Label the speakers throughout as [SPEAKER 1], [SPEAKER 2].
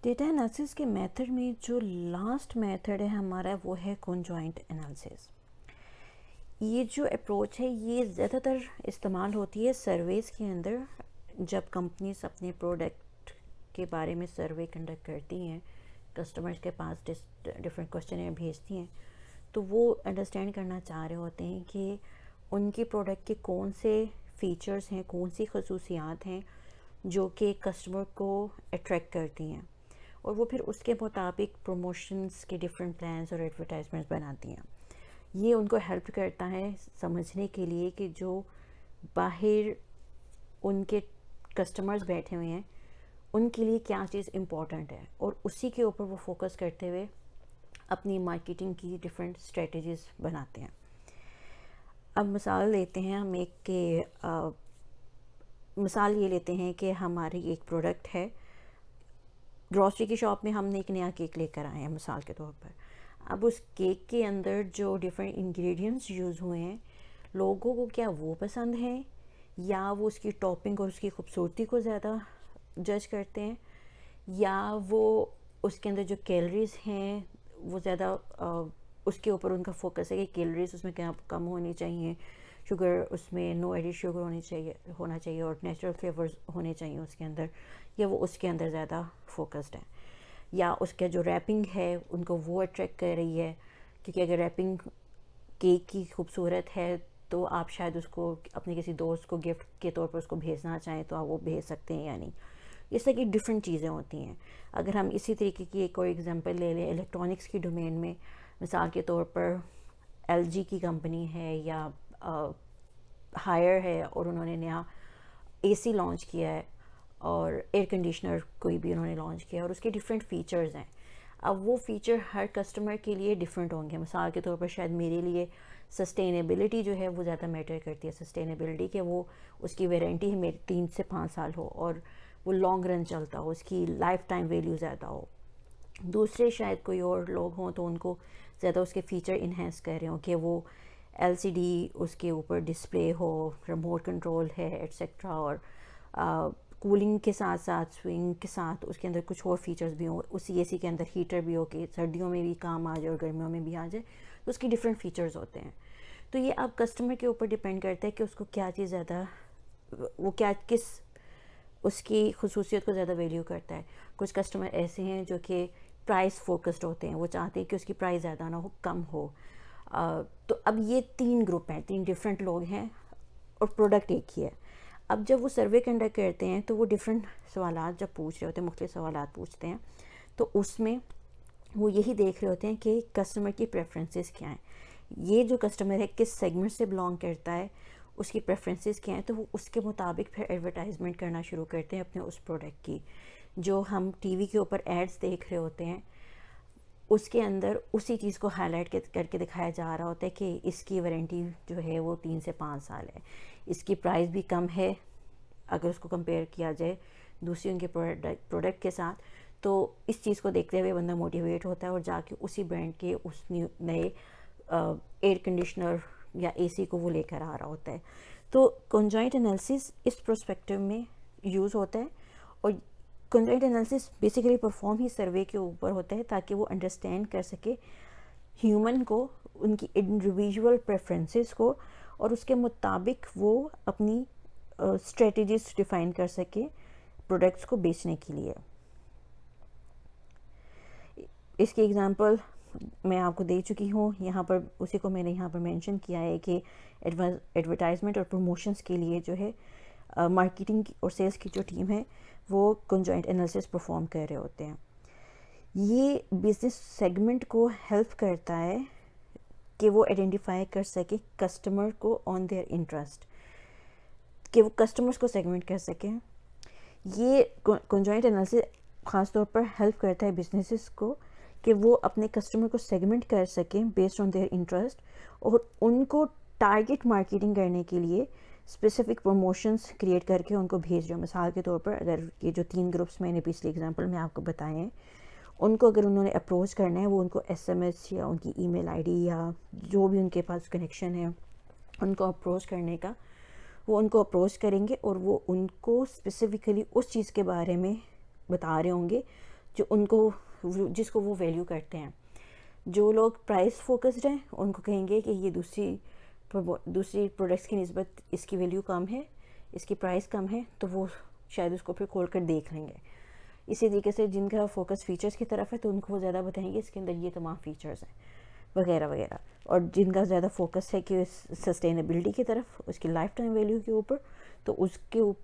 [SPEAKER 1] Data analysis के method में जो लास्ट मेथड है हमारा वो है कॉन्जॉइंट एनालिसिस। ये जो अप्रोच है ये ज़्यादातर इस्तेमाल होती है सर्वेस के अंदर। जब कंपनीज अपने प्रोडक्ट के बारे में सर्वे कंडक्ट करती हैं, कस्टमर्स के पास डिफरेंट क्वेश्चन भेजती हैं, तो वो अंडरस्टैंड करना चाह रहे होते हैं कि उनकी प्रोडक्ट के कौन से फीचर्स हैं, कौन सी खसूसियात हैं जो कि कस्टमर को अट्रैक्ट करती हैं, और वो फिर उसके मुताबिक प्रमोशंस के डिफरेंट प्लान्स और एडवर्टाइजमेंट्स बनाती हैं। ये उनको हेल्प करता है समझने के लिए कि जो बाहर उनके कस्टमर्स बैठे हुए हैं उनके लिए क्या चीज़ इम्पॉर्टेंट है, और उसी के ऊपर वो फोकस करते हुए अपनी मार्केटिंग की डिफरेंट स्ट्रेटजीज़ बनाते हैं। अब मिसाल लेते हैं हम मिसाल ये लेते हैं कि हमारी एक प्रोडक्ट है, ग्रॉसरी की शॉप में हमने एक नया केक लेकर आए हैं मिसाल के तौर पर। अब उस केक के अंदर जो डिफरेंट इंग्रेडिएंट्स यूज़ हुए हैं, लोगों को क्या वो पसंद है, या वो उसकी टॉपिंग और उसकी खूबसूरती को ज़्यादा जज करते हैं, या वो उसके अंदर जो कैलोरीज़ हैं वो ज़्यादा उसके ऊपर उनका फोकस है कि कैलोरीज़ उसमें क्या कम होनी चाहिए, शुगर उसमें नो एडिड शुगर होना चाहिए और नेचुरल फ्लेवर्स होने चाहिए उसके अंदर, या वो उसके अंदर ज़्यादा फोकस्ड है, या उसका जो रैपिंग है उनको वो अट्रैक्ट कर रही है। क्योंकि अगर रैपिंग केक की खूबसूरत है तो आप शायद उसको अपने किसी दोस्त को गिफ्ट के तौर पर उसको भेजना चाहें तो आप वो भेज सकते हैं या नहीं। इस तरह की डिफरेंट चीज़ें होती हैं। अगर हम इसी तरीके की एक और एग्जांपल ले लें इलेक्ट्रॉनिक्स की डोमेन में, मिसाल के तौर पर LG की कंपनी है या हायर है और उन्होंने नया AC लॉन्च किया है और एयर कंडीशनर कोई भी उन्होंने लॉन्च किया और उसके डिफरेंट फ़ीचर्स हैं। अब वो फ़ीचर हर कस्टमर के लिए डिफरेंट होंगे। मिसाल के तौर पर शायद मेरे लिए सस्टेनेबिलिटी जो है वो ज़्यादा मैटर करती है। सस्टेनेबिलिटी के वो उसकी वारंटी है मेरी 3 से 5 साल हो और वो लॉन्ग रन चलता हो, उसकी लाइफ टाइम वैल्यू ज़्यादा हो। दूसरे शायद कोई और लोग हों तो उनको ज़्यादा उसके फ़ीचर इन्हेंस कर रहे हों कि वो LCD उसके ऊपर डिस्प्ले हो, रिमोट कंट्रोल है एट्सेट्रा, और कूलिंग के साथ साथ स्विंग के साथ उसके अंदर कुछ और फीचर्स भी हों, उसी AC के अंदर हीटर भी हो कि सर्दियों में भी काम आ जाए और गर्मियों में भी आ जाए, तो उसकी डिफरेंट फीचर्स होते हैं। तो ये अब कस्टमर के ऊपर डिपेंड करता है कि उसको क्या चीज़ ज़्यादा, वो क्या किस उसकी खसूसियत को ज़्यादा वैल्यू करता है। कुछ कस्टमर ऐसे हैं जो कि प्राइस फोकस्ड होते हैं, वो चाहते हैं कि उसकी प्राइस ज़्यादा ना हो, कम हो। तो अब ये 3 ग्रुप हैं, 3 डिफरेंट लोग हैं और प्रोडक्ट एक ही है। अब जब वो सर्वे कंडक्ट करते हैं तो वो डिफरेंट सवालात जब पूछ रहे होते हैं, मुख्तलिफ सवालात पूछते हैं, तो उसमें वो यही देख रहे होते हैं कि कस्टमर की प्रेफरेंसेस क्या हैं, ये जो कस्टमर है किस सेगमेंट से बिलोंग करता है, उसकी प्रेफरेंसेस क्या हैं, तो वो उसके मुताबिक फिर एडवर्टाइजमेंट करना शुरू करते हैं अपने उस प्रोडक्ट की। जो हम TV के ऊपर एड्स देख रहे होते हैं उसके अंदर उसी चीज़ को हाईलाइट करके दिखाया जा रहा होता है कि इसकी वारंटी जो है वो 3 से 5 साल है, इसकी प्राइस भी कम है अगर उसको कंपेयर किया जाए दूसरी उनके प्रोडक्ट के साथ। तो इस चीज़ को देखते हुए बंदा मोटिवेट होता है और जाके उसी ब्रांड के उस नए एयर कंडीशनर या AC को वो लेकर आ रहा होता है। तो कॉन्जॉइंट एनालिसिस इस प्रोस्पेक्टिव में यूज़ होता है, और कॉन्जॉइंट एनालिसिस बेसिकली परफॉर्म ही सर्वे के ऊपर होता है ताकि वो अंडरस्टैंड कर सके ह्यूमन को, उनकी इंडिविजुअल प्रेफरेंसेस को, और उसके मुताबिक वो अपनी स्ट्रेटजीज डिफाइन कर सके प्रोडक्ट्स को बेचने के लिए। इसकी एग्जांपल मैं आपको दे चुकी हूँ यहाँ पर, उसी को मैंने यहाँ पर मेंशन किया है कि एडवर्टाइजमेंट और प्रमोशंस के लिए जो है मार्केटिंग और सेल्स की जो टीम है वो कॉन्जॉइंट एनालिसिस परफॉर्म कर रहे होते हैं। ये बिजनेस सेगमेंट को हेल्प करता है कि वो आइडेंटिफाई कर सके कस्टमर को ऑन देयर इंटरेस्ट, कि वो कस्टमर्स को सेगमेंट कर सकें। ये कॉन्जॉइंट एनालिसिस ख़ास तौर पर हेल्प करता है बिजनेसेस को कि वो अपने कस्टमर को सेगमेंट कर सकें बेस्ड ऑन देयर इंटरेस्ट, और उनको टारगेट मार्केटिंग करने के लिए स्पेसिफिक प्रमोशंस क्रिएट करके उनको भेज रहे हो। मिसाल के तौर पर अगर ये जो 3 ग्रुप्स मैंने पिछले एग्जांपल में आपको बताए हैं, उनको अगर उन्होंने अप्रोच करना है, वो उनको SMS या उनकी ईमेल ID या जो भी उनके पास कनेक्शन है उनको अप्रोच करने का, वो उनको अप्रोच करेंगे और वो उनको स्पेसिफिकली उस चीज़ के बारे में बता रहे होंगे جو ان کو جس کو وہ ویلیو کرتے ہیں. جو لوگ پرائس فوکسڈ ہیں ان کو کہیں گے کہ یہ دوسری پروڈکٹس کی نسبت اس کی ویلیو کم ہے, اس کی پرائس کم ہے, تو وہ شاید اس کو پھر کھول کر دیکھ لیں گے. اسی طریقے سے جن کا فوکس فیچرز کی طرف ہے تو ان کو وہ زیادہ بتائیں گے اس کے اندر یہ تمام فیچرز ہیں وغیرہ وغیرہ. اور جن کا زیادہ فوکس ہے کہ سسٹینیبلٹی کی طرف, اس کی لائف ٹائم ویلیو کے اوپر, تو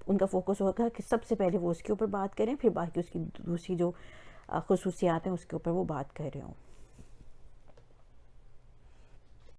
[SPEAKER 1] ان کا فوکس ہوگا کہ سب سے پہلے وہ اس کے اوپر بات کریں, پھر باقی اس کی دوسری جو خصوصیات ہیں اس کے اوپر وہ بات کر رہے ہوں.